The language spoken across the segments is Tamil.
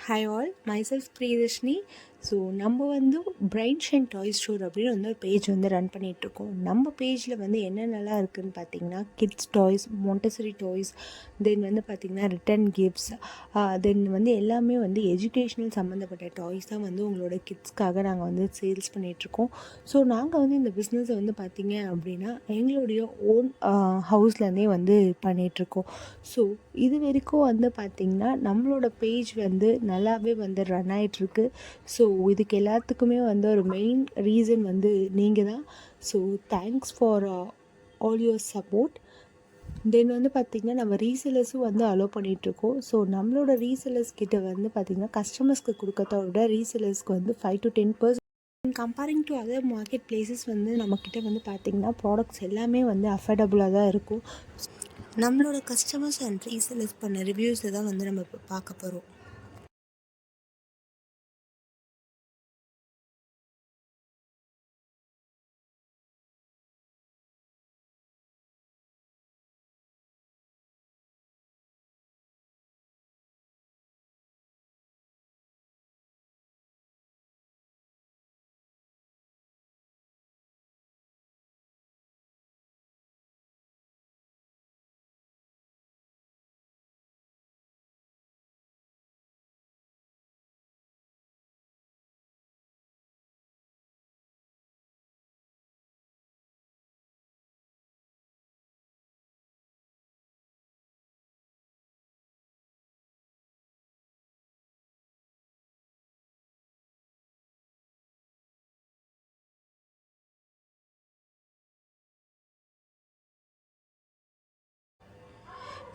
Hi all, myself Priyadarshini. So நம்ம வந்து பிரைன் ஷைன் டாய் ஸ்டோர் அப்படின்னு வந்து ஒரு பேஜ் வந்து ரன் பண்ணிகிட்ருக்கோம். நம்ம பேஜில் வந்து என்னென்னலாம் இருக்குதுன்னு பார்த்தீங்கன்னா, கிட்ஸ் டாய்ஸ், மொண்டசரி டாய்ஸ், தென் வந்து பார்த்திங்கன்னா ரிட்டன் கிஃப்ட்ஸ், தென் வந்து எல்லாமே வந்து எஜுகேஷ்னல் சம்மந்தப்பட்ட டாய்ஸ் தான் வந்து உங்களோட கிட்ஸ்க்காக நாங்கள் வந்து சேல்ஸ் பண்ணிகிட்ருக்கோம். ஸோ நாங்கள் வந்து இந்த பிஸ்னஸை வந்து பார்த்திங்க அப்படின்னா எங்களுடைய ஓன் ஹவுஸ்லேருந்தே வந்து பண்ணிகிட்ருக்கோம். ஸோ இது வரைக்கும் வந்து பார்த்திங்கன்னா நம்மளோட பேஜ் வந்து நல்லாவே வந்து ரன் ஆகிட்டுருக்கு. ஸோ இதுக்கு எல்லாத்துக்குமே வந்து ஒரு மெயின் ரீசன் வந்து நீங்கள் தான். So thanks for all your support. Then வந்து பார்த்திங்கன்னா நம்ம ரீசெல்லர்ஸும் வந்து அலோவ் பண்ணிகிட்ருக்கோம். ஸோ நம்மளோட ரீசெல்லர்ஸ் கிட்ட வந்து பார்த்திங்கன்னா கஸ்டமர்ஸ்க்கு கொடுக்கறத விட ரீசெல்லர்ஸ்க்கு வந்து 5 to 10% comparing to other market places வந்து நம்மக்கிட்ட வந்து பார்த்திங்கன்னா ப்ராடக்ட்ஸ் எல்லாமே வந்து அஃபோர்டபுளாக தான் இருக்கும். நம்மளோட கஸ்டமர்ஸ் அண்ட் ரீசெல்லர்ஸ் பண்ண ரிவ்யூஸை தான் வந்து நம்ம இப்போ பார்க்க போகிறோம்.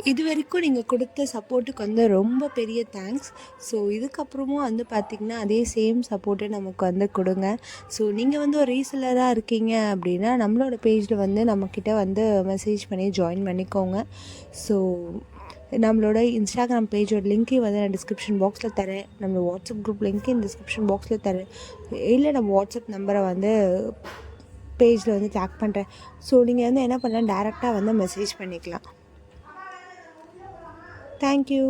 இது வரைக்கும் நீங்கள் கொடுத்த சப்போர்ட்டுக்கு வந்து ரொம்ப பெரிய தேங்க்ஸ். ஸோ இதுக்கப்புறமும் வந்து பார்த்திங்கன்னா அதே சேம் சப்போர்ட்டை நமக்கு வந்து கொடுங்க. ஸோ நீங்கள் வந்து ஒரு ரீசெல்லராக இருக்கீங்க அப்படின்னா நம்மளோட பேஜில் வந்து நம்மக்கிட்ட வந்து மெசேஜ் பண்ணி ஜாயின் பண்ணிக்கோங்க. ஸோ நம்மளோட இன்ஸ்டாகிராம் பேஜோட லிங்க்கையும் வந்து நான் டிஸ்கிரிப்ஷன் பாக்ஸில் தரேன். நம்ம வாட்ஸ்அப் குரூப் லிங்க்கையும் டிஸ்கிரிப்ஷன் பாக்ஸில் தரேன். இல்லை நம்ம வாட்ஸ்அப் நம்பரை வந்து பேஜில் வந்து டேக் பண்ணுறேன். ஸோ நீங்கள் வந்து என்ன பண்ணலாம், டேரெக்டாக வந்து மெசேஜ் பண்ணிக்கலாம். Thank you.